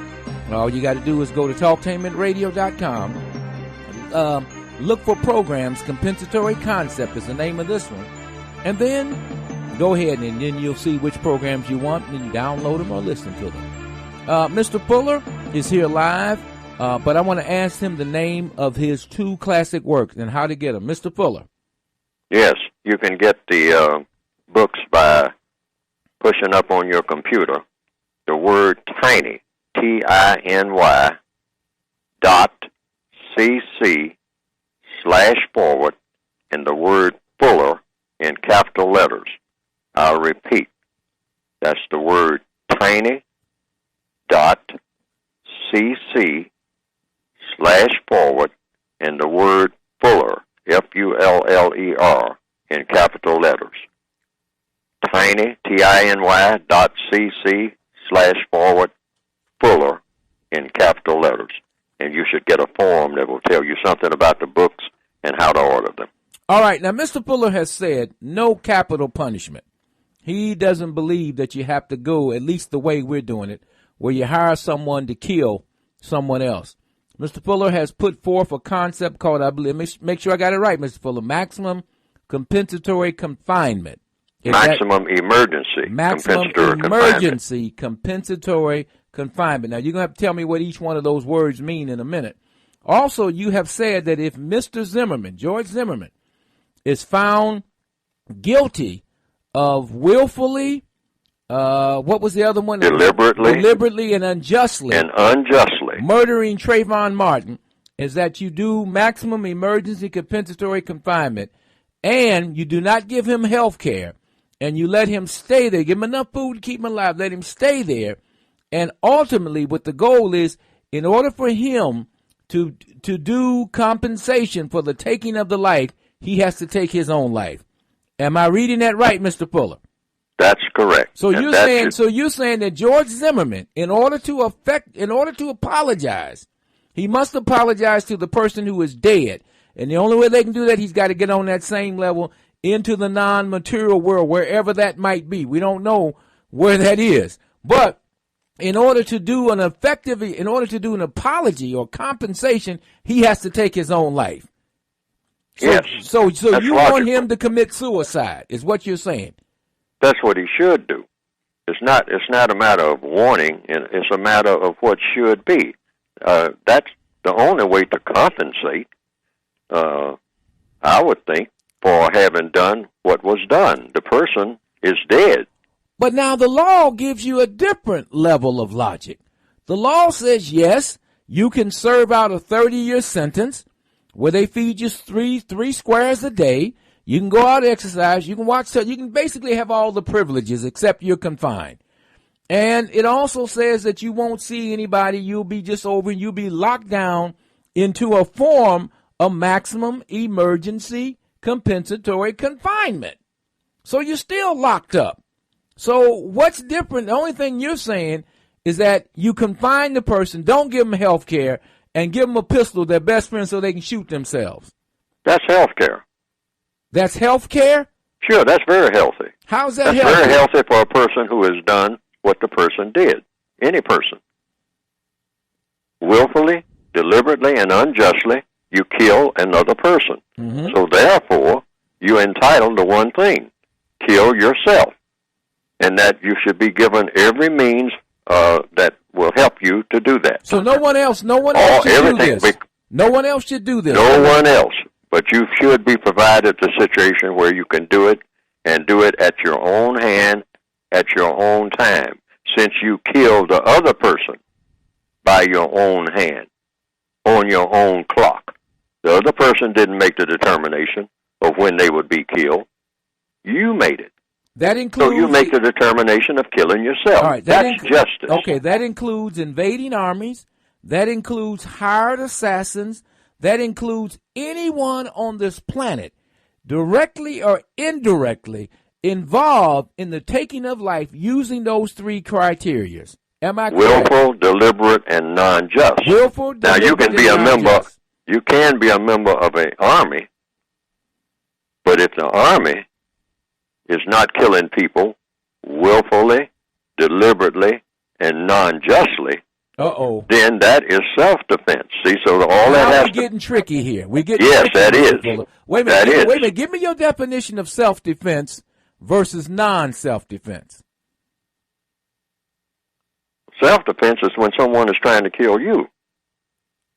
All you got to do is go to TalkTainmentRadio.com. Look for programs. Compensatory Concept is the name of this one, and then go ahead and then you'll see which programs you want and download them or listen to them. Mr. Fuller is here live, but I want to ask him the name of his two classic works and how to get them. Mr. Fuller. Yes, you can get the books by pushing up on your computer the word tiny, TINY, .cc// and the word Fuller in capital letters. I'll repeat. That's the word tiny, .cc// and the word Fuller, Fuller, in capital letters. Tiny, TINY, .cc// Fuller in capital letters. And you should get a form that will tell you something about the books and how to order them. All right. Now, Mr. Fuller has said no capital punishment. He doesn't believe that you have to go, at least the way we're doing it, where you hire someone to kill someone else. Mr. Fuller has put forth a concept called, I believe, make sure I got it right, Mr. Fuller, maximum compensatory confinement. Maximum emergency compensatory confinement. Now, you're going to have to tell me what each one of those words mean in a minute. Also, you have said that if Mr. Zimmerman, George Zimmerman, is found guilty of willfully, what was the other one? Deliberately and unjustly. murdering Trayvon Martin is that you do maximum emergency compensatory confinement, and you do not give him health care, and you let him stay there. Give him enough food to keep him alive. Let him stay there. And ultimately, what the goal is, in order for him to do compensation for the taking of the life, he has to take his own life. Am I reading that right, Mr. Fuller? That's correct. So you're saying that George Zimmerman, in order to apologize, he must apologize to the person who is dead. And the only way they can do that, he's got to get on that same level into the non-material world, wherever that might be. We don't know where that is. But in order to do an apology or compensation, he has to take his own life. So you want him to commit suicide, is what you're saying. That's what he should do. It's not a matter of wanting, it's a matter of what should be. That's the only way to compensate, I would think, for having done what was done. The person is dead. But now the law gives you a different level of logic. The law says, yes, you can serve out a 30-year sentence where they feed you three squares a day. You can go out and exercise. You can watch. You can basically have all the privileges except you're confined. And it also says that you won't see anybody. You'll be you'll be locked down into a form of maximum emergency compensatory confinement. So you're still locked up. So what's different? The only thing you're saying is that you confine the person, don't give them health care, and give them a pistol, their best friend, so they can shoot themselves. That's health care. That's health care? Sure, that's very healthy. How's that healthy? That's very healthy for a person who has done what the person did. Any person. Willfully, deliberately, and unjustly, you kill another person. Mm-hmm. So therefore, you're entitled to one thing, kill yourself. And that you should be given every means that will help you to do that. So no one else should do this. No one else should do this. No one else. But you should be provided the situation where you can do it, and do it at your own hand, at your own time, since you killed the other person by your own hand, on your own clock. The other person didn't make the determination of when they would be killed. You made it. That includes. So you make the determination of killing yourself. All right, that's justice. Okay, that includes invading armies. That includes hired assassins. That includes anyone on this planet, directly or indirectly, involved in the taking of life using those three criteria. Am I correct? Willful, deliberate, and non-just. Willful, now you can be a member. You can be a member of an army, but if the army is not killing people willfully, deliberately, and non-justly, then that is self-defense. See, so all that has we're getting tricky here. We're getting yes, that is. Wait a minute. Give me your definition of self-defense versus non-self-defense. Self-defense is when someone is trying to kill you.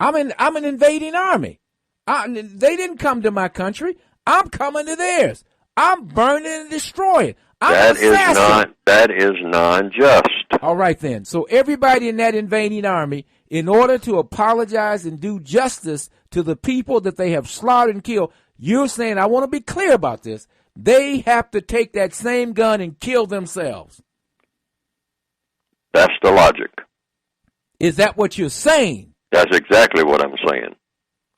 I'm an invading army. They didn't come to my country. I'm coming to theirs. I'm burning and destroying. That is non-just. All right, then. So everybody in that invading army, in order to apologize and do justice to the people that they have slaughtered and killed, you're saying, I want to be clear about this, they have to take that same gun and kill themselves. That's the logic. Is that what you're saying? That's exactly what I'm saying.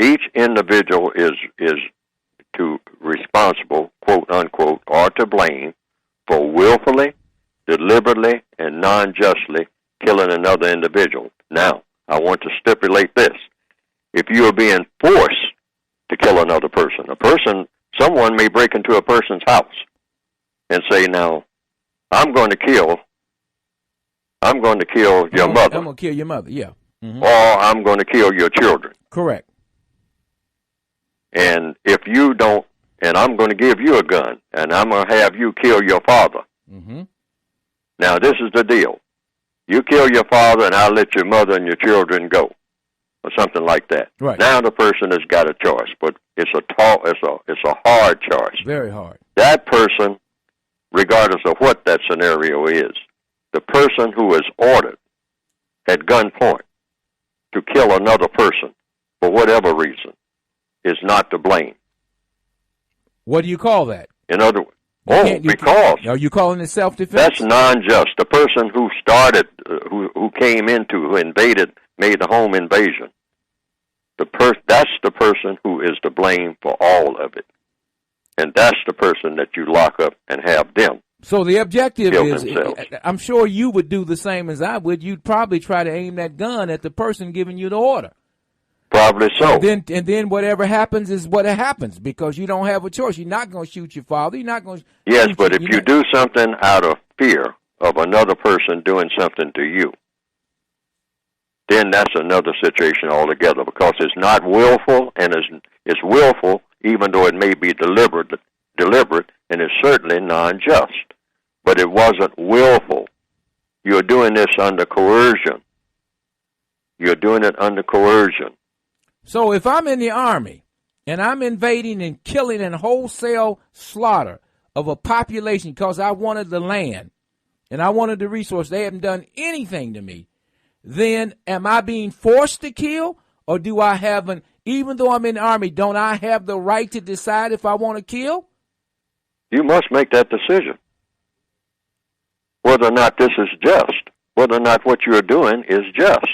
Each individual is responsible, quote unquote, or to blame for willfully, deliberately, and non-justly killing another individual. Now, I want to stipulate this. If you are being forced to kill another person, someone may break into a person's house and say, now, I'm going to kill your mother. I'm going to kill your mother, yeah. Mm-hmm. Or I'm going to kill your children. Correct. And if you don't, and I'm going to give you a gun, and I'm going to have you kill your father. Mm-hmm. Now, this is the deal. You kill your father, and I'll let your mother and your children go, or something like that. Right. Now the person has got a choice, but it's a hard choice. Very hard. That person, regardless of what that scenario is, the person who is ordered at gunpoint to kill another person for whatever reason is not to blame. What do you call that? In other words, because are you calling it self-defense? that's non-just. The person who started, who came into, who invaded, made the home invasion. That's the person who is to blame for all of it, and that's the person that you lock up and have them. So the objective kill is, themselves. I'm sure you would do the same as I would. You'd probably try to aim that gun at the person giving you the order. Probably so. And then whatever happens is what happens, because you don't have a choice. You're not going to shoot your father. You're not going to. Yes, but if you do something out of fear of another person doing something to you, then that's another situation altogether, because it's not willful, and it's willful even though it may be deliberate, and it's certainly non-just. But it wasn't willful. You're doing this under coercion. You're doing it under coercion. So if I'm in the Army and I'm invading and killing and wholesale slaughter of a population because I wanted the land and I wanted the resource, they haven't done anything to me, then am I being forced to kill, or do I have even though I'm in the Army, don't I have the right to decide if I want to kill? You must make that decision. Whether or not this is just, whether or not what you're doing is just.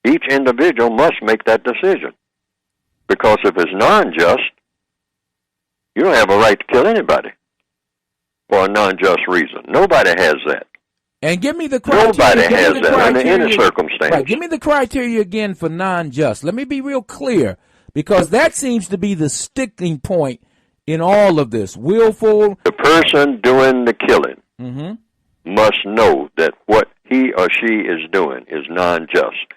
Each individual must make that decision. Because if it's non-just, you don't have a right to kill anybody for a non-just reason. Nobody has that. And give me the criteria. Nobody has that under any circumstance. Right, give me the criteria again for non-just. Let me be real clear, because that seems to be the sticking point in all of this. Willful. The person doing the killing must know that what he or she is doing is non-just.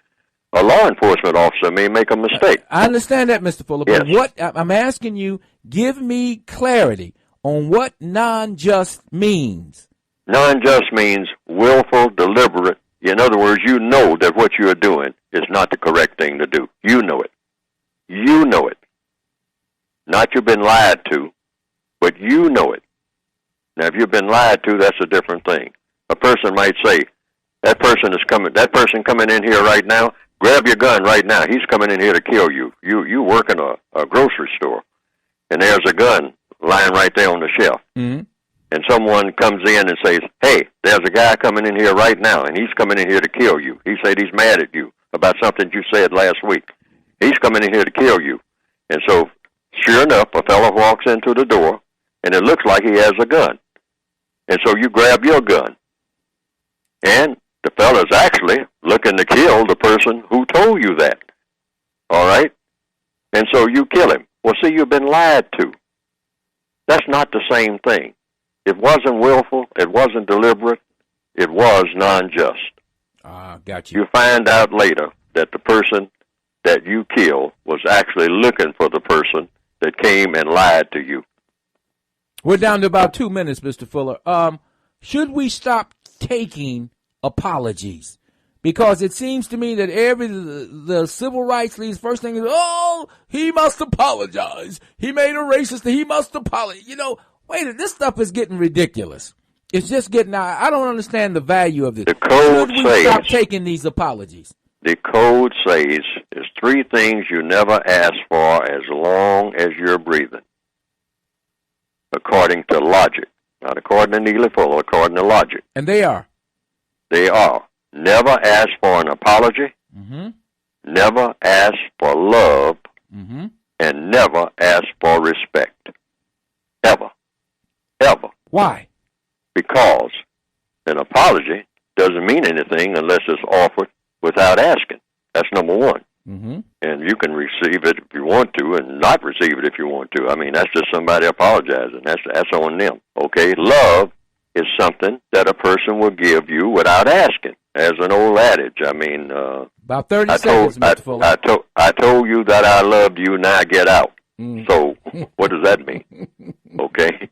A law enforcement officer may make a mistake. I understand that, Mr. Fuller, but what I'm asking you, give me clarity on what non-just means. Non-just means willful, deliberate. In other words, you know that what you are doing is not the correct thing to do. You know it. You know it. Not you've been lied to, but you know it. Now, if you've been lied to, that's a different thing. A person might say, that person coming in here right now, grab your gun right now. He's coming in here to kill you. You work in a grocery store, and there's a gun lying right there on the shelf. Mm-hmm. And someone comes in and says, hey, there's a guy coming in here right now, and he's coming in here to kill you. He said he's mad at you about something you said last week. He's coming in here to kill you. And so, sure enough, a fellow walks into the door, and it looks like he has a gun. And so you grab your gun. And the fellow's actually looking to kill the person who told you that. All right? And so you kill him. Well, see, you've been lied to. That's not the same thing. It wasn't willful. It wasn't deliberate. It was non-just. Got you. You find out later that the person that you killed was actually looking for the person that came and lied to you. We're down to about 2 minutes, Mr. Fuller. Should we stop taking apologies? Because it seems to me that the civil rights league's first thing is, oh, he must apologize. He made a racist thing. He must apologize. Wait, this stuff is getting ridiculous. It's just getting out. I don't understand the value of this. The code Should we stop taking these apologies? The code says there's 3 things you never ask for as long as you're breathing. According to logic. Not according to Neely Fuller, according to logic. And they are? They are. Never ask for an apology. Never ask for love. And never ask for respect. Ever. Ever. Why? Because an apology doesn't mean anything unless it's offered without asking. That's number one. And you can receive it if you want to and not receive it if you want to. I mean, that's just somebody apologizing. That's on them. Okay? Love is something that a person will give you without asking. As an old adage. I mean, about 30 seconds, Mr. Fuller. I told you that I loved you, now get out. So what does that mean? Okay?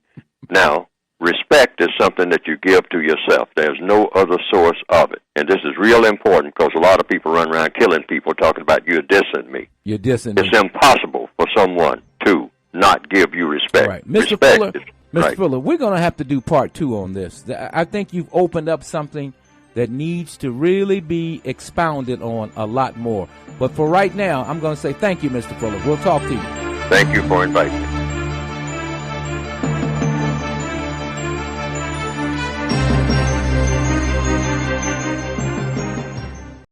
Now, respect is something that you give to yourself. There's no other source of it. And this is real important because a lot of people run around killing people talking about you're dissing me. You're dissing me. It's impossible for someone to not give you respect. Right. Mr. Fuller, we're going to have to do part 2 on this. I think you've opened up something that needs to really be expounded on a lot more. But for right now, I'm going to say thank you, Mr. Fuller. We'll talk to you. Thank you for inviting me.